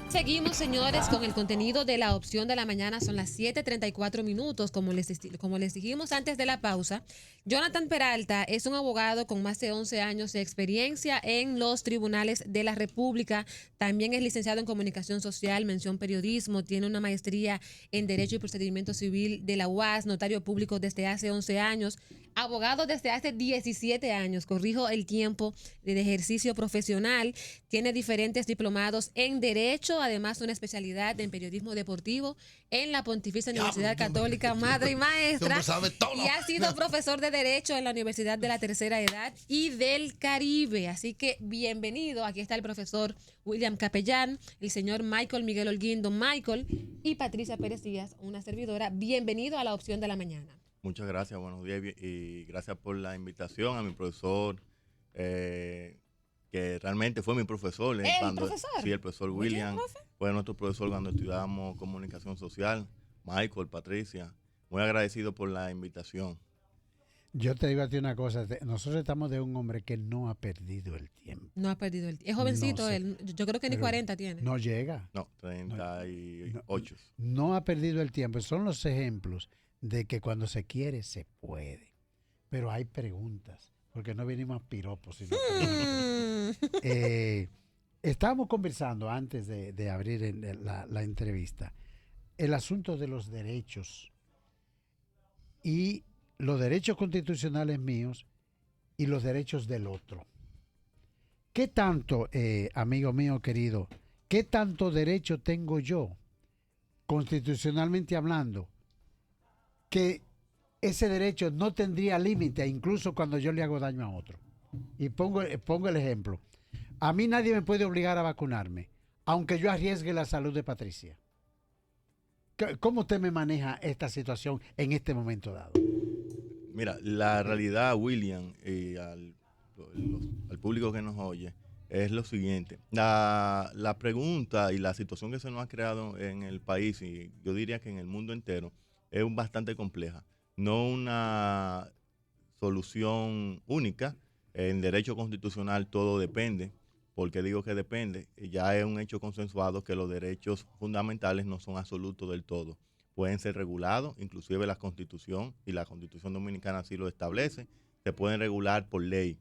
Seguimos, señores, con el contenido de la opción de la mañana. Son las 7:34 minutos. Como les dijimos antes de la pausa, Jonathan Peralta es un abogado con más de 11 años de experiencia en los tribunales de la República. También es licenciado en Comunicación Social, mención periodismo. Tiene una maestría en Derecho y Procedimiento Civil de la UAS, notario público desde hace 11 años, abogado desde hace 17 años. Corrijo el tiempo de ejercicio profesional. Tiene diferentes diplomados en Derecho, además una especialidad en periodismo deportivo en la Pontificia Universidad Católica, madre y maestra, y ha sido profesor de Derecho en la Universidad de la Tercera Edad y del Caribe. Así que bienvenido. Aquí está el profesor William Capellán, el señor Michael Miguel Holguín, don Michael, y Patricia Pérez Díaz, una servidora. Bienvenido a la opción de la mañana. Muchas gracias, buenos días y gracias por la invitación a mi profesor, que realmente fue mi profesor. ¿Profesor? Sí, el profesor William fue nuestro profesor cuando estudiábamos comunicación social. Michael, Patricia, muy agradecido por la invitación. Yo te digo a ti una cosa, nosotros estamos de un hombre que no ha perdido el tiempo. No ha perdido el tiempo. Es jovencito No sé, él, yo creo que ni 40 tiene. No llega. No, 38. No ha perdido el tiempo. Son los ejemplos de que cuando se quiere, se puede. Pero hay preguntas, porque no venimos a piropos, sino preguntas. Estábamos conversando antes de abrir la entrevista, el asunto de los derechos y los derechos constitucionales míos y los derechos del otro. ¿Qué tanto, amigo mío querido, qué tanto derecho tengo yo, constitucionalmente hablando, que ese derecho no tendría límite incluso cuando yo le hago daño a otro? Y pongo el ejemplo. A mí nadie me puede obligar a vacunarme, aunque yo arriesgue la salud de Patricia. ¿Cómo usted me maneja esta situación en este momento dado? Mira, la realidad, William, y al público que nos oye, es lo siguiente. La pregunta y la situación que se nos ha creado en el país, y yo diría que en el mundo entero, es bastante compleja. No una solución única. En derecho constitucional todo depende. ¿Por qué digo que depende? Ya es un hecho consensuado que los derechos fundamentales no son absolutos del todo. Pueden ser regulados, inclusive la Constitución y la Constitución Dominicana así lo establece, se pueden regular por ley.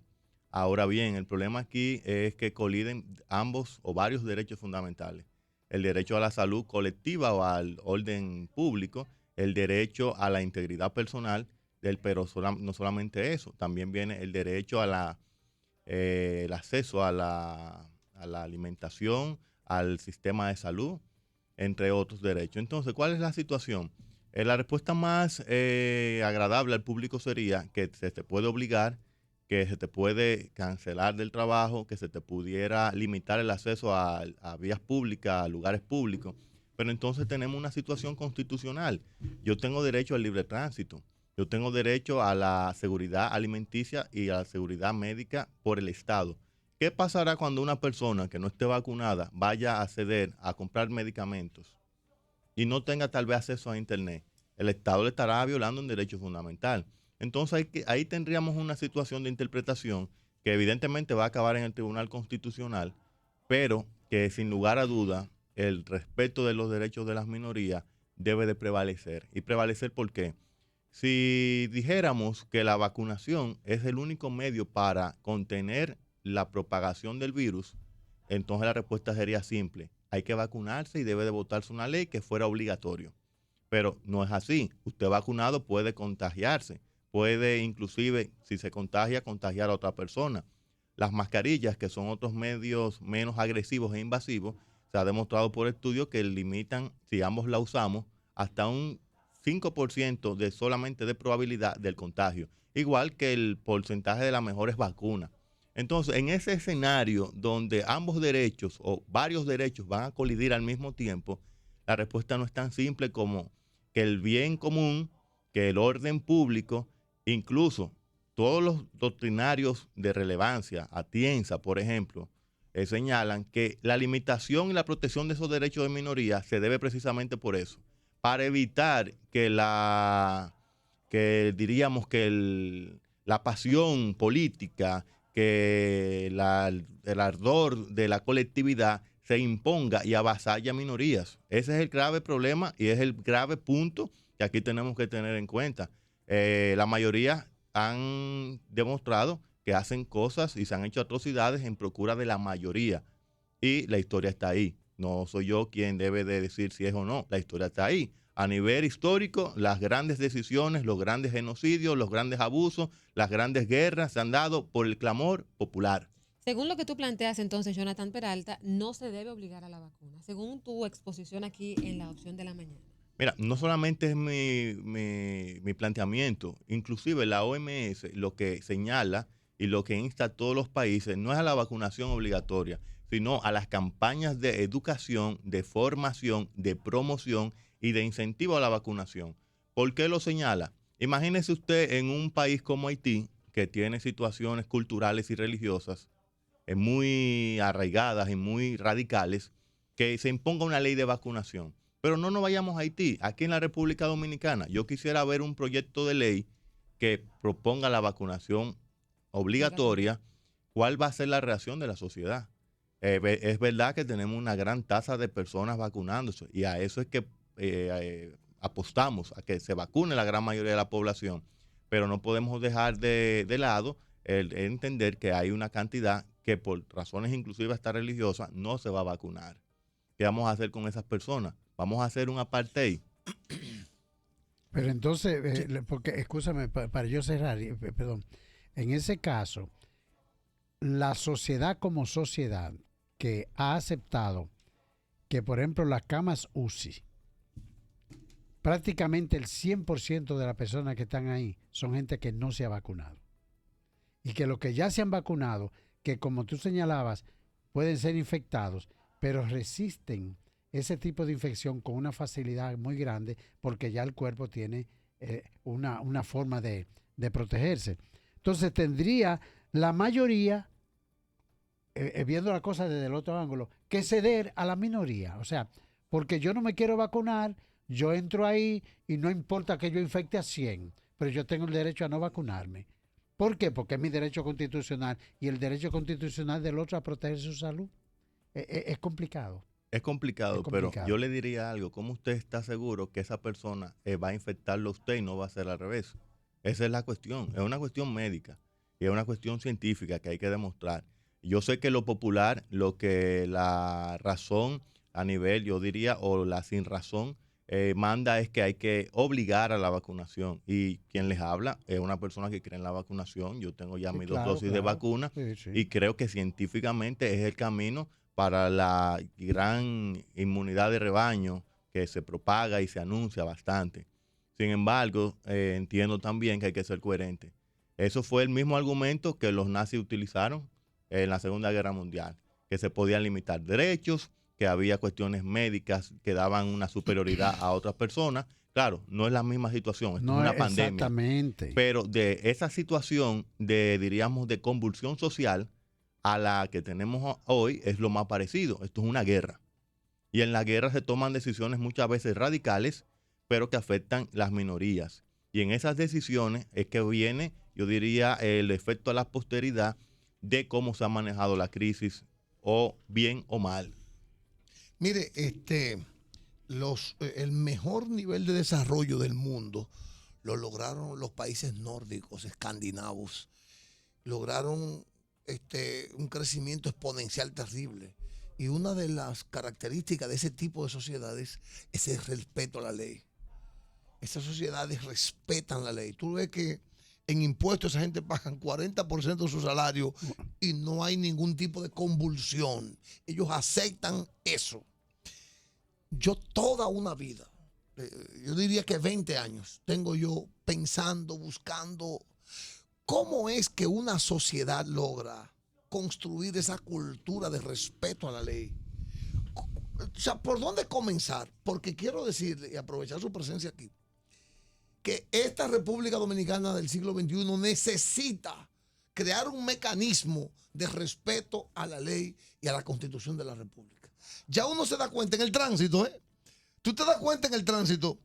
Ahora bien, el problema aquí es que coliden ambos o varios derechos fundamentales. El derecho a la salud colectiva o al orden público, el derecho a la integridad personal, pero no solamente eso, también viene el derecho a el acceso a la alimentación, al sistema de salud, entre otros derechos. Entonces, ¿cuál es la situación? La respuesta más agradable al público sería que se te puede obligar, que se te puede cancelar del trabajo, que se te pudiera limitar el acceso a vías públicas, a lugares públicos. Pero entonces tenemos una situación constitucional. Yo tengo derecho al libre tránsito. Yo tengo derecho a la seguridad alimenticia y a la seguridad médica por el Estado. ¿Qué pasará cuando una persona que no esté vacunada vaya a acceder a comprar medicamentos y no tenga tal vez acceso a Internet? El Estado le estará violando un derecho fundamental. Entonces ahí tendríamos una situación de interpretación que evidentemente va a acabar en el Tribunal Constitucional, pero que sin lugar a duda el respeto de los derechos de las minorías debe de prevalecer. ¿Y prevalecer por qué? Si dijéramos que la vacunación es el único medio para contener la propagación del virus, entonces la respuesta sería simple. Hay que vacunarse y debe de votarse una ley que fuera obligatorio. Pero no es así. Usted vacunado puede contagiarse. Puede inclusive, si se contagia, contagiar a otra persona. Las mascarillas, que son otros medios menos agresivos e invasivos, se ha demostrado por estudios que limitan, si ambos la usamos, hasta un 5% de solamente de probabilidad del contagio. Igual que el porcentaje de las mejores vacunas. Entonces, en ese escenario donde ambos derechos o varios derechos van a colidir al mismo tiempo, la respuesta no es tan simple como que el bien común, que el orden público, incluso todos los doctrinarios de relevancia, Atienza, por ejemplo, señalan que la limitación y la protección de esos derechos de minoría se debe precisamente por eso, para evitar que diríamos que la pasión política, que el ardor de la colectividad se imponga y avasalla a minorías. Ese es el grave problema y es el grave punto que aquí tenemos que tener en cuenta. La mayoría han demostrado que hacen cosas y se han hecho atrocidades en procura de la mayoría. Y la historia está ahí. No soy yo quien debe de decir si es o no. La historia está ahí. A nivel histórico, las grandes decisiones, los grandes genocidios, los grandes abusos, las grandes guerras se han dado por el clamor popular. Según lo que tú planteas entonces, Jonathan Peralta, no se debe obligar a la vacuna, según tu exposición aquí en la opción de la mañana. Mira, no solamente es mi planteamiento, inclusive la OMS lo que señala y lo que insta a todos los países no es a la vacunación obligatoria, sino a las campañas de educación, de formación, de promoción y de incentivo a la vacunación. ¿Por qué lo señala? Imagínese usted en un país como Haití, que tiene situaciones culturales y religiosas muy arraigadas y muy radicales, que se imponga una ley de vacunación. Pero no nos vayamos a Haití. Aquí en la República Dominicana, yo quisiera ver un proyecto de ley que proponga la vacunación obligatoria. ¿Cuál va a ser la reacción de la sociedad? Es verdad que tenemos una gran tasa de personas vacunándose y a eso es que apostamos, a que se vacune la gran mayoría de la población, pero no podemos dejar de lado el entender que hay una cantidad que por razones inclusive hasta religiosas no se va a vacunar. ¿Qué vamos a hacer con esas personas? ¿Vamos a hacer un apartheid? Pero entonces, porque, escúchame, para yo cerrar, perdón, en ese caso, la sociedad como sociedad que ha aceptado que, por ejemplo, las camas UCI, prácticamente el 100% de las personas que están ahí son gente que no se ha vacunado. Y que los que ya se han vacunado, que como tú señalabas, pueden ser infectados, pero resisten ese tipo de infección con una facilidad muy grande porque ya el cuerpo tiene una forma de protegerse. Entonces tendría la mayoría, viendo la cosa desde el otro ángulo, que ceder a la minoría. O sea, porque yo no me quiero vacunar, yo entro ahí y no importa que yo infecte a 100, pero yo tengo el derecho a no vacunarme. ¿Por qué? Porque es mi derecho constitucional y el derecho constitucional del otro a proteger su salud. Es complicado. Es complicado, pero yo le diría algo. ¿Cómo usted está seguro que esa persona va a infectarlo a usted y no va a ser al revés? Esa es la cuestión. Es una cuestión médica y es una cuestión científica que hay que demostrar. Yo sé que lo popular, lo que la razón a nivel, yo diría, o la sin razón, manda es que hay que obligar a la vacunación. Y quien les habla es una persona que cree en la vacunación. Yo tengo ya mis 2 dosis de vacuna y creo que científicamente es el camino para la gran inmunidad de rebaño que se propaga y se anuncia bastante. Sin embargo, entiendo también que hay que ser coherente. Eso fue el mismo argumento que los nazis utilizaron en la Segunda Guerra Mundial, que se podían limitar derechos, que había cuestiones médicas que daban una superioridad a otras personas. Claro, no es la misma situación, esto es una pandemia. Exactamente. Pero de esa situación diríamos, de convulsión social a la que tenemos hoy es lo más parecido. Esto es una guerra. Y en la guerra se toman decisiones muchas veces radicales, pero que afectan las minorías. Y en esas decisiones es que viene, yo diría, el efecto a la posteridad de cómo se ha manejado la crisis, o bien o mal. Mire, el mejor nivel de desarrollo del mundo lo lograron los países nórdicos, escandinavos. Lograron un crecimiento exponencial terrible. Y una de las características de ese tipo de sociedades es el respeto a la ley. Esas sociedades respetan la ley. Tú ves que en impuestos esa gente pagan 40% de su salario y no hay ningún tipo de convulsión. Ellos aceptan eso. Yo toda una vida, yo diría que 20 años, tengo yo pensando, buscando cómo es que una sociedad logra construir esa cultura de respeto a la ley. O sea, ¿por dónde comenzar? Porque quiero decirle y aprovechar su presencia aquí, que esta República Dominicana del siglo XXI necesita crear un mecanismo de respeto a la ley y a la Constitución de la República. Ya uno se da cuenta en el tránsito, tú te das cuenta en el tránsito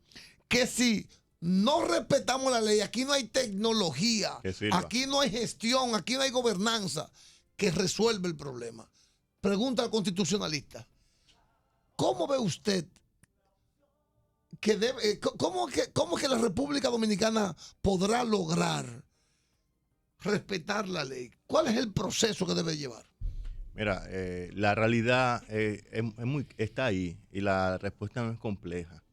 que si no respetamos la ley, aquí no hay tecnología, aquí no hay gestión, aquí no hay gobernanza que resuelva el problema. Pregunta al constitucionalista, ¿Cómo ve usted cómo que la República Dominicana podrá lograr respetar la ley? ¿Cuál es el proceso que debe llevar? Mira, la realidad está ahí y la respuesta no es compleja.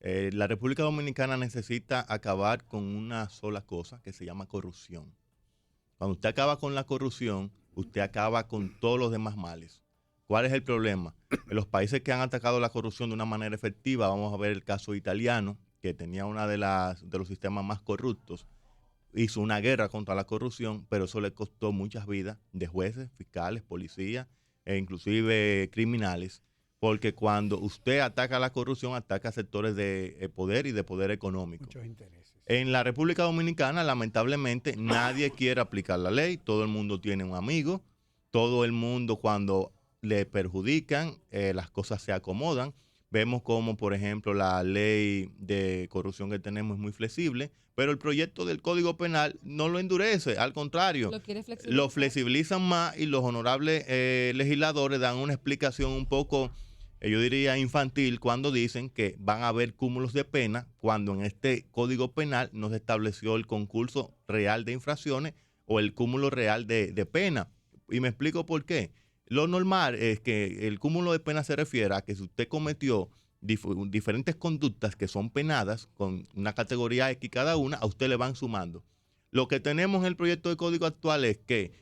La República Dominicana necesita acabar con una sola cosa que se llama corrupción. Cuando usted acaba con la corrupción, usted acaba con todos los demás males. ¿Cuál es el problema? En los países que han atacado la corrupción de una manera efectiva, vamos a ver el caso italiano, que tenía uno de los sistemas más corruptos, hizo una guerra contra la corrupción, pero eso le costó muchas vidas de jueces, fiscales, policías e inclusive criminales, porque cuando usted ataca la corrupción, ataca sectores de poder y de poder económico. Muchos intereses. En la República Dominicana, lamentablemente, nadie quiere aplicar la ley, todo el mundo tiene un amigo, todo el mundo cuando le perjudican, las cosas se acomodan. Vemos como, por ejemplo, la ley de corrupción que tenemos es muy flexible, pero el proyecto del Código Penal no lo endurece, al contrario, lo flexibilizan más y los honorables legisladores dan una explicación un poco, yo diría, infantil cuando dicen que van a haber cúmulos de pena cuando en este Código Penal no se estableció el concurso real de infracciones o el cúmulo real de pena. Y me explico por qué. Lo normal es que el cúmulo de pena se refiere a que si usted cometió diferentes conductas que son penadas con una categoría X cada una, a usted le van sumando. Lo que tenemos en el proyecto de código actual es que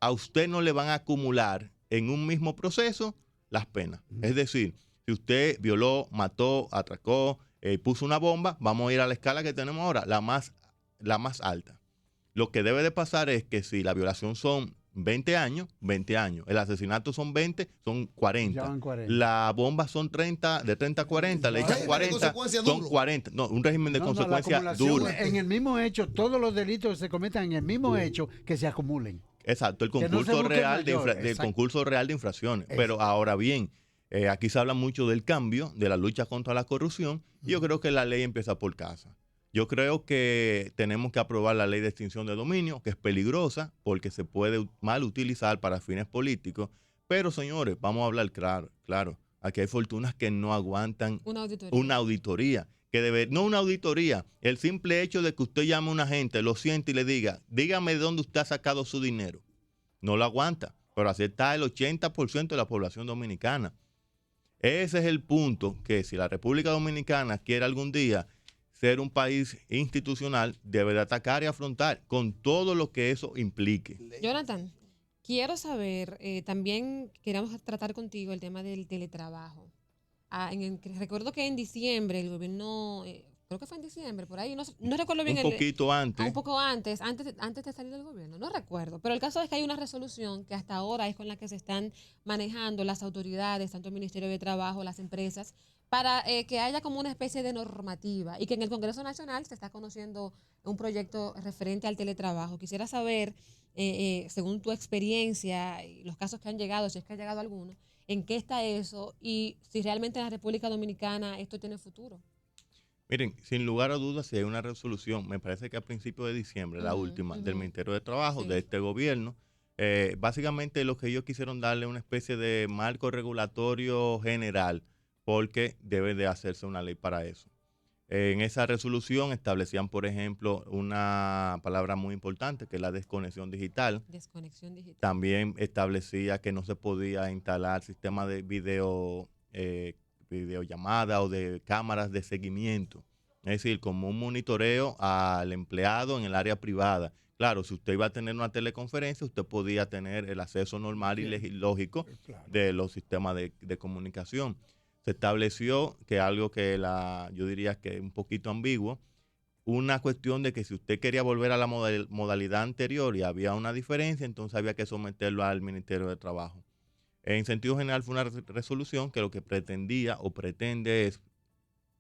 a usted no le van a acumular en un mismo proceso las penas. Es decir, si usted violó, mató, atracó, puso una bomba, vamos a ir a la escala que tenemos ahora, la más alta. Lo que debe de pasar es que si la violación son 20 años, 20 años. El asesinato son 20, son 40. La bomba son 30, de 30 a 40, le echan 40, son 40. No, un régimen de consecuencia duro. En el mismo hecho, todos los delitos que se cometan en el mismo hecho, que se acumulen. Exacto, el concurso real del concurso real de infracciones. Pero ahora bien, aquí se habla mucho del cambio, de la lucha contra la corrupción, y yo creo que la ley empieza por casa. Yo creo que tenemos que aprobar la ley de extinción de dominio, que es peligrosa porque se puede mal utilizar para fines políticos. Pero, señores, vamos a hablar claro. Aquí hay fortunas que no aguantan una auditoría. No una auditoría. El simple hecho de que usted llame a una gente, lo siente y le diga, dígame de dónde usted ha sacado su dinero. No lo aguanta. Pero así está el 80% de la población dominicana. Ese es el punto que si la República Dominicana quiere algún día ser un país institucional, debe de atacar y afrontar con todo lo que eso implique. Jonathan, quiero saber, también queremos tratar contigo el tema del teletrabajo. Recuerdo que en diciembre el gobierno, creo que fue en diciembre, por ahí, no recuerdo bien. Un poquito antes. Un poco antes de salir del gobierno, no recuerdo. Pero el caso es que hay una resolución que hasta ahora es con la que se están manejando las autoridades, tanto el Ministerio de Trabajo, las empresas, para que haya como una especie de normativa y que en el Congreso Nacional se está conociendo un proyecto referente al teletrabajo. Quisiera saber, según tu experiencia y los casos que han llegado, si es que ha llegado alguno, en qué está eso y si realmente en la República Dominicana esto tiene futuro. Miren, sin lugar a dudas, si hay una resolución, me parece que a principios de diciembre, la última, del Ministerio de Trabajo, de este gobierno, básicamente lo que ellos quisieron darle una especie de marco regulatorio general, porque debe de hacerse una ley para eso. En esa resolución establecían, por ejemplo, una palabra muy importante, que es la desconexión digital. Desconexión digital. También establecía que no se podía instalar sistema de videollamada o de cámaras de seguimiento. Es decir, como un monitoreo al empleado en el área privada. Claro, si usted iba a tener una teleconferencia, usted podía tener el acceso normal y lógico de los sistemas de comunicación. Se estableció que algo que yo diría que es un poquito ambiguo, una cuestión de que si usted quería volver a la modalidad anterior y había una diferencia, entonces había que someterlo al Ministerio de Trabajo. En sentido general fue una resolución que lo que pretendía o pretende es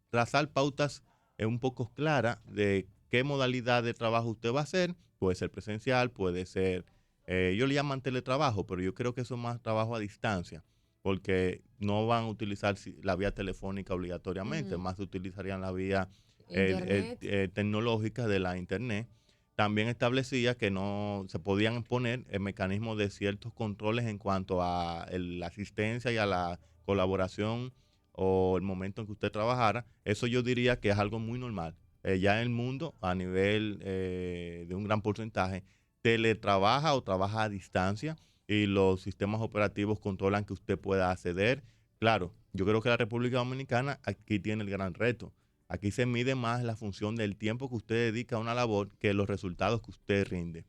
trazar pautas un poco claras de qué modalidad de trabajo usted va a hacer. Puede ser presencial, puede ser, ellos le llaman teletrabajo, pero yo creo que eso es más trabajo a distancia, porque no van a utilizar la vía telefónica obligatoriamente, más se utilizarían la vía tecnológica de la internet. También establecía que no se podían poner el mecanismo de ciertos controles en cuanto a la asistencia y a la colaboración o el momento en que usted trabajara, eso yo diría que es algo muy normal. Ya en el mundo, a nivel de un gran porcentaje, teletrabaja o trabaja a distancia y los sistemas operativos controlan que usted pueda acceder. Claro, yo creo que la República Dominicana aquí tiene el gran reto. Aquí se mide más la función del tiempo que usted dedica a una labor que los resultados que usted rinde.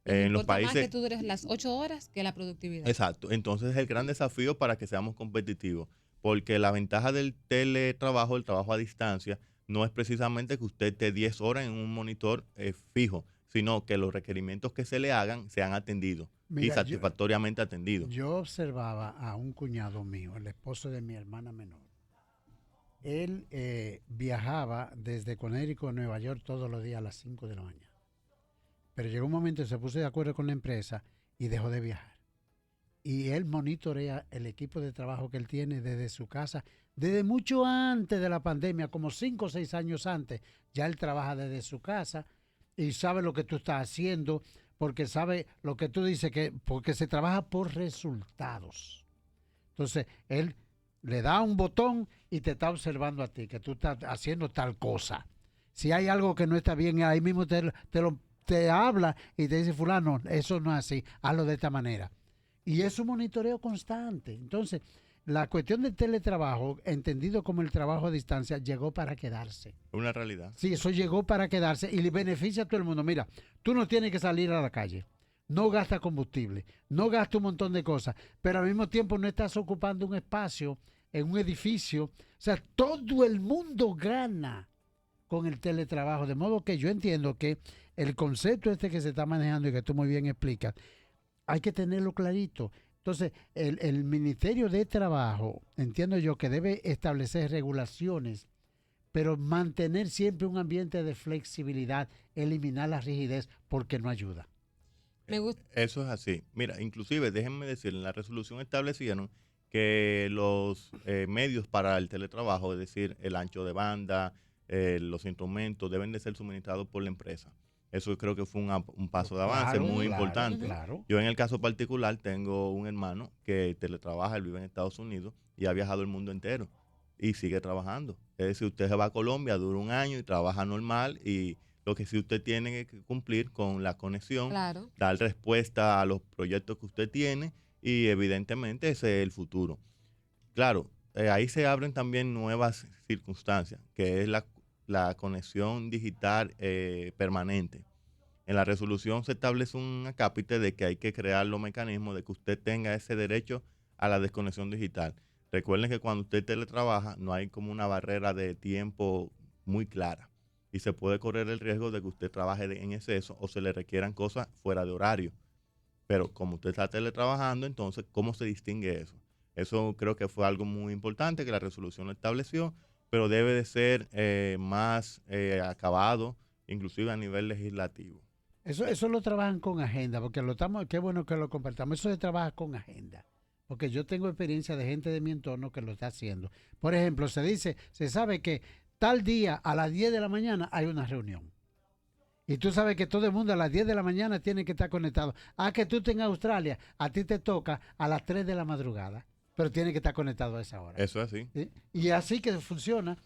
En los Importa más países, que tú dures las 8 horas que la productividad. exacto. Entonces es el gran desafío para que seamos competitivos, porque la ventaja del teletrabajo, el trabajo a distancia, no es precisamente que usted esté 10 horas en un monitor fijo, sino que los requerimientos que se le hagan sean atendidos y Mira, satisfactoriamente atendidos. yo observaba a un cuñado mío, el esposo de mi hermana menor. Él viajaba desde Connecticut a Nueva York todos los días a las 5 de la mañana. Pero llegó un momento y se puso de acuerdo con la empresa y dejó de viajar. Y él monitorea el equipo de trabajo que él tiene desde su casa, desde mucho antes de la pandemia, como 5 o 6 años antes. Ya él trabaja desde su casa y sabe lo que tú estás haciendo, porque sabe lo que tú dices, porque se trabaja por resultados. Entonces, él le da un botón y te está observando a ti, que tú estás haciendo tal cosa. Si hay algo que no está bien, ahí mismo te habla y te dice, fulano, eso no es así, hazlo de esta manera. Y es un monitoreo constante. Entonces, la cuestión del teletrabajo, entendido como el trabajo a distancia, llegó para quedarse. Una realidad. Sí, eso llegó para quedarse y le beneficia a todo el mundo. Mira, tú no tienes que salir a la calle, no gastas combustible, no gastas un montón de cosas, pero al mismo tiempo no estás ocupando un espacio en un edificio. O sea, todo el mundo gana con el teletrabajo. De modo que yo entiendo que el concepto este que se está manejando y que tú muy bien explicas, hay que tenerlo clarito. Entonces, el Ministerio de Trabajo, entiendo yo que debe establecer regulaciones, pero mantener siempre un ambiente de flexibilidad, eliminar la rigidez, porque no ayuda. Me gusta. Eso es así. Mira, inclusive, déjenme decir, en la resolución establecieron que los medios para el teletrabajo, es decir, el ancho de banda, los instrumentos, deben de ser suministrados por la empresa. Eso creo que fue un paso de avance muy importante. Claro. Yo en el caso particular tengo un hermano que teletrabaja, él vive en Estados Unidos y ha viajado el mundo entero y sigue trabajando. Es decir, usted se va a Colombia, dura un año y trabaja normal, y lo que sí usted tiene que cumplir con la conexión, Claro. dar respuesta a los proyectos que usted tiene, y evidentemente ese es el futuro. Claro, ahí se abren también nuevas circunstancias, que es la conexión digital permanente. En la resolución se establece un acápite de que hay que crear los mecanismos de que usted tenga ese derecho a la desconexión digital. Recuerden que cuando usted teletrabaja no hay como una barrera de tiempo muy clara y se puede correr el riesgo de que usted trabaje en exceso o se le requieran cosas fuera de horario. Pero como usted está teletrabajando, entonces, ¿cómo se distingue eso? Eso creo que fue algo muy importante que la resolución lo estableció, pero debe de ser más acabado, inclusive a nivel legislativo. Eso lo trabajan con agenda, porque qué bueno que lo compartamos. Eso se trabaja con agenda, porque yo tengo experiencia de gente de mi entorno que lo está haciendo. Por ejemplo, se sabe que tal día a las 10 de la mañana hay una reunión. Y tú sabes que todo el mundo a las 10 de la mañana tiene que estar conectado. Que tú estés en Australia, a ti te toca a las 3 de la madrugada, pero tiene que estar conectado a esa hora. Eso es así. ¿Sí? Y así que funciona.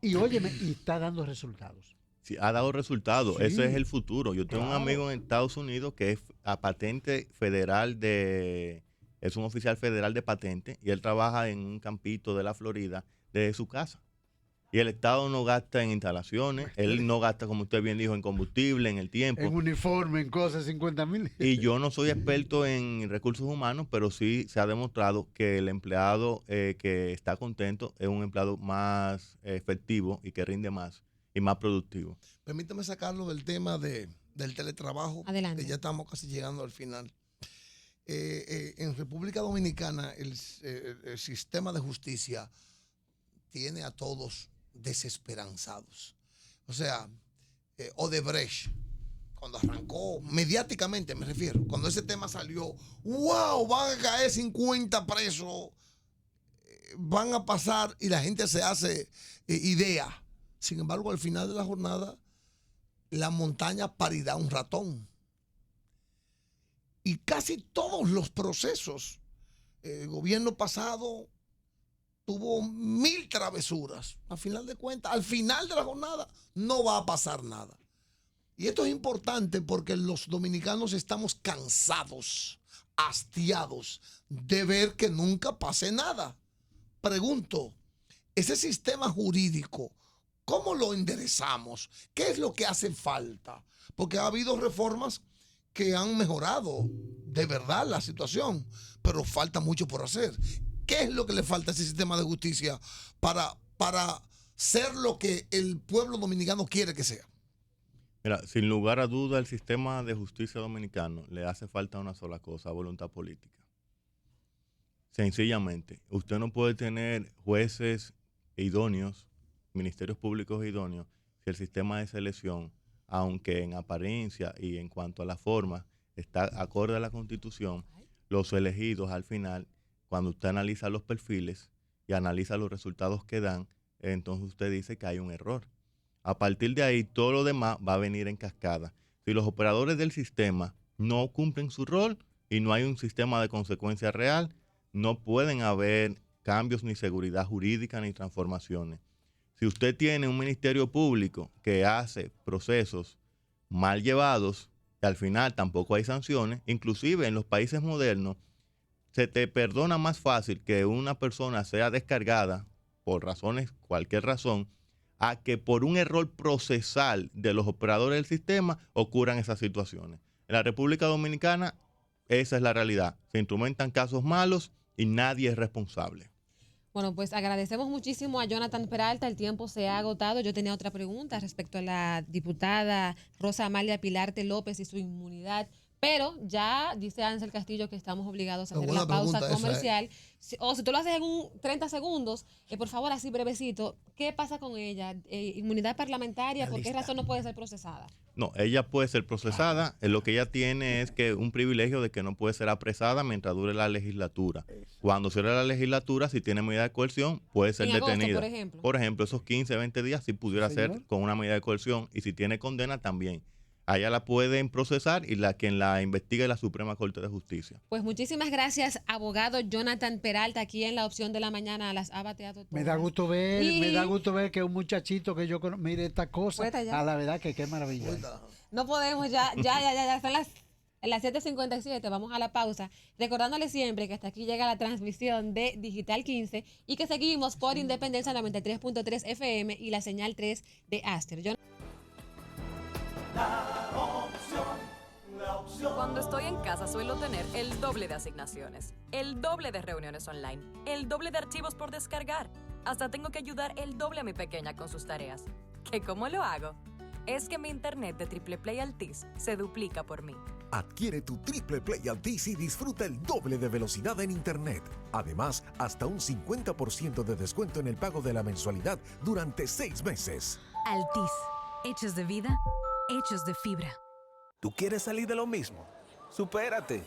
Y óyeme, y está dando resultados. Sí, ha dado resultados. Sí, ese es el futuro. Yo tengo un amigo en Estados Unidos que es a patente federal es un oficial federal de patente, y él trabaja en un campito de la Florida desde su casa. Y el Estado no gasta en instalaciones, él no gasta, como usted bien dijo, en combustible, en el tiempo. En uniforme, en cosas, 50,000. Y yo no soy experto en recursos humanos, pero sí se ha demostrado que el empleado que está contento es un empleado más efectivo y que rinde más y más productivo. Permítame sacarlo del tema del teletrabajo. Adelante. Que ya estamos casi llegando al final. En República Dominicana el sistema de justicia tiene a todos desesperanzados. O sea, Odebrecht, cuando arrancó, mediáticamente me refiero, cuando ese tema salió, ¡wow! Van a caer 50 presos, van a pasar, y la gente se hace idea. Sin embargo, al final de la jornada, la montaña parirá un ratón. Y casi todos los procesos, el gobierno pasado tuvo 1000 travesuras. Al final de cuentas, al final de la jornada, no va a pasar nada. Y esto es importante porque los dominicanos estamos cansados, hastiados de ver que nunca pase nada. Pregunto, ese sistema jurídico, ¿cómo lo enderezamos? ¿Qué es lo que hace falta? Porque ha habido reformas que han mejorado de verdad la situación, pero falta mucho por hacer. ¿Qué es lo que le falta a ese sistema de justicia para ser lo que el pueblo dominicano quiere que sea? Mira, sin lugar a duda, el sistema de justicia dominicano le hace falta una sola cosa: voluntad política. Sencillamente, usted no puede tener jueces idóneos, ministerios públicos idóneos, si el sistema de selección, aunque en apariencia y en cuanto a la forma está acorde a la Constitución, los elegidos al final, cuando usted analiza los perfiles y analiza los resultados que dan, entonces usted dice que hay un error. A partir de ahí, todo lo demás va a venir en cascada. Si los operadores del sistema no cumplen su rol y no hay un sistema de consecuencia real, no pueden haber cambios ni seguridad jurídica ni transformaciones. Si usted tiene un ministerio público que hace procesos mal llevados y al final tampoco hay sanciones, inclusive en los países modernos, se te perdona más fácil que una persona sea descargada por razones, cualquier razón, a que por un error procesal de los operadores del sistema ocurran esas situaciones. En la República Dominicana, esa es la realidad. Se instrumentan casos malos y nadie es responsable. Bueno, pues agradecemos muchísimo a Jonathan Peralta. El tiempo se ha agotado. Yo tenía otra pregunta respecto a la diputada Rosa Amalia Pilarte López y su inmunidad. Pero ya dice Ansel Castillo que estamos obligados a hacer la pausa comercial. O si tú lo haces en 30 segundos, por favor, así brevecito, ¿qué pasa con ella? ¿Inmunidad parlamentaria? ¿Por qué razón no puede ser procesada? No, ella puede ser procesada. Lo que ella tiene es que un privilegio de que no puede ser apresada mientras dure la legislatura. Cuando cierre la legislatura, si tiene medida de coerción, puede ser detenida. Agosto, por ejemplo, esos 15, 20 días sí pudiera ser con una medida de coerción, y si tiene condena también. Allá la pueden procesar y quien la investiga es la Suprema Corte de Justicia. Pues muchísimas gracias, abogado Jonathan Peralta, aquí en La Opción de la Mañana. Las ha bateado todas. Me da gusto ver que un muchachito que yo conozco, mire esta cosa. A la verdad que qué maravilla. No podemos, ya son las 7:57, vamos a la pausa. Recordándoles siempre que hasta aquí llega la transmisión de Digital 15 y que seguimos por Independencia 93.3 FM y la señal 3 de Aster. Cuando estoy en casa suelo tener el doble de asignaciones, el doble de reuniones online, el doble de archivos por descargar. Hasta tengo que ayudar el doble a mi pequeña con sus tareas. ¿Qué cómo lo hago? Es que mi internet de Triple Play Altis se duplica por mí. Adquiere tu Triple Play Altis y disfruta el doble de velocidad en internet. Además, hasta un 50% de descuento en el pago de la mensualidad durante 6 meses. Altis, hechos de vida, hechos de fibra. ¿Tú quieres salir de lo mismo? ¡Supérate!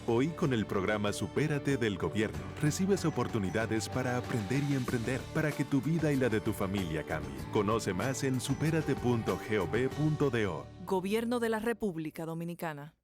Hoy con el programa Supérate del Gobierno recibes oportunidades para aprender y emprender para que tu vida y la de tu familia cambien. Conoce más en superate.gov.do. Gobierno de la República Dominicana.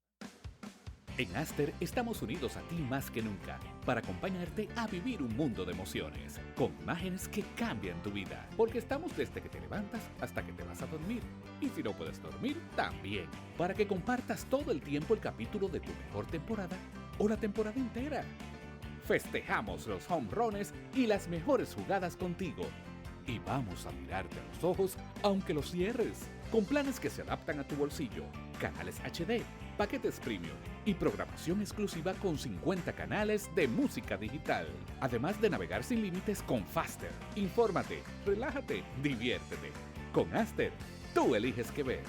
En Aster estamos unidos a ti más que nunca para acompañarte a vivir un mundo de emociones, con imágenes que cambian tu vida, porque estamos desde que te levantas hasta que te vas a dormir. Y si no puedes dormir, también, para que compartas todo el tiempo el capítulo de tu mejor temporada o la temporada entera. Festejamos los home runs y las mejores jugadas contigo. Y vamos a mirarte a los ojos aunque los cierres, con planes que se adaptan a tu bolsillo, canales HD, paquetes premium y programación exclusiva con 50 canales de música digital. Además de navegar sin límites con Faster. Infórmate, relájate, diviértete. Con Aster, tú eliges qué ver.